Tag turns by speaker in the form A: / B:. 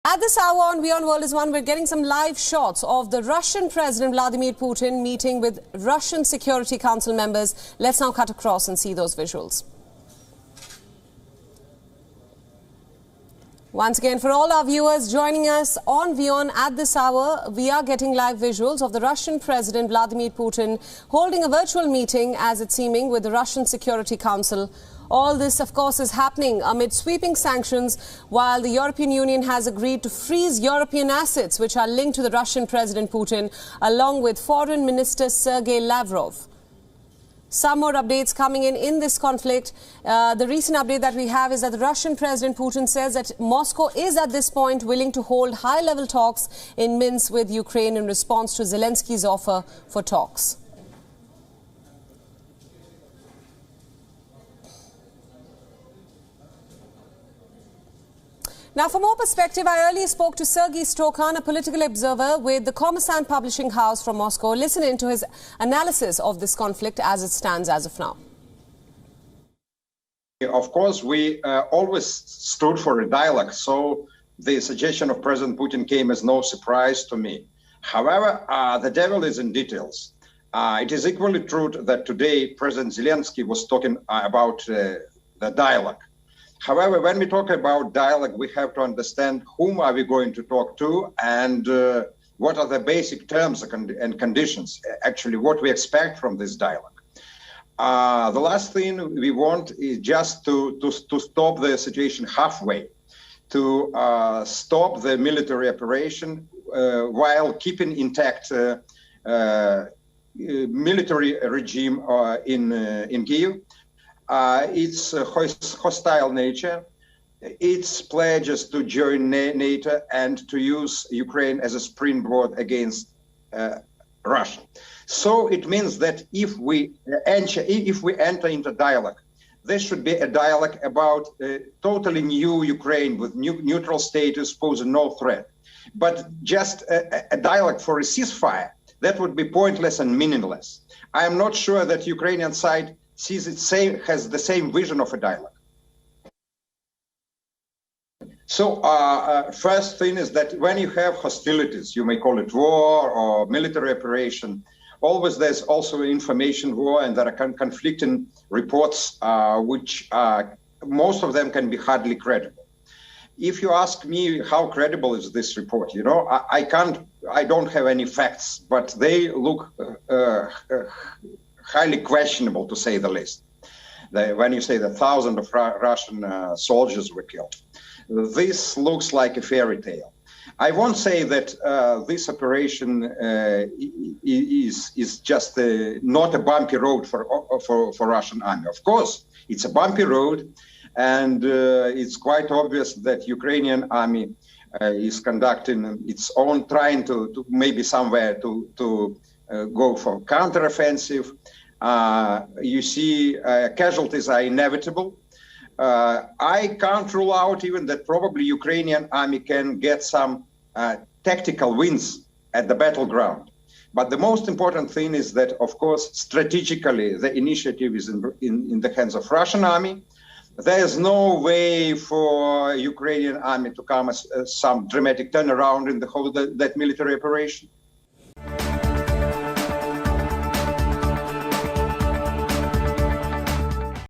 A: At this hour on WION World is One, we're getting some live shots of the Russian President Vladimir Putin meeting with Russian Security Council members. Let's now cut across and see those visuals. Once again, for all our viewers joining us on WION at this hour, we are getting live visuals of the Russian President Vladimir Putin holding a virtual meeting, as it's seeming, with the Russian Security Council. All this, of course, is happening amid sweeping sanctions, while the European Union has agreed to freeze European assets which are linked to the Russian President Putin, along with Foreign Minister Sergei Lavrov. Some more updates coming in this conflict. The recent update that we have is that the Russian President Putin says that Moscow is at this point willing to hold high-level talks in Minsk with Ukraine in response to Zelensky's offer for talks. Now, for more perspective, I earlier spoke to Sergei Strokhan, a political observer with the Kommersant Publishing House from Moscow. Listen in to his analysis of this conflict as it stands as of now.
B: Of course, we always stood for a dialogue, so the suggestion of President Putin came as no surprise to me. However, the devil is in details. It is equally true that today President Zelensky was talking about the dialogue. However, when we talk about dialogue, we have to understand whom are we going to talk to and what are the basic terms and conditions, actually what we expect from this dialogue. The last thing we want is just to stop the situation halfway, to stop the military operation while keeping intact military regime in Kyiv. Its hostile nature, its pledges to join NATO and to use Ukraine as a springboard against Russia. So it means that if we enter into dialogue, there should be a dialogue about a totally new Ukraine with neutral status posing no threat. But just a dialogue for a ceasefire, that would be pointless and meaningless. I am not sure that Ukrainian side has the same vision of a dialogue. So first thing is that when you have hostilities, you may call it war or military operation, always there's also information war, and there are conflicting reports, which most of them can be hardly credible. If you ask me how credible is this report, you know, I don't have any facts, but they look highly questionable, to say the least. When you say that thousands of Russian soldiers were killed, this looks like a fairy tale. I won't say that this operation is just not a bumpy road for Russian army. Of course, it's a bumpy road, and it's quite obvious that Ukrainian army is conducting its own, trying to maybe somewhere to go for counteroffensive. You see, casualties are inevitable. I can't rule out even that probably Ukrainian army can get some tactical wins at the battleground. But the most important thing is that, of course, strategically, the initiative is in the hands of Russian army. There is no way for Ukrainian army to come as some dramatic turnaround in the whole that military operation.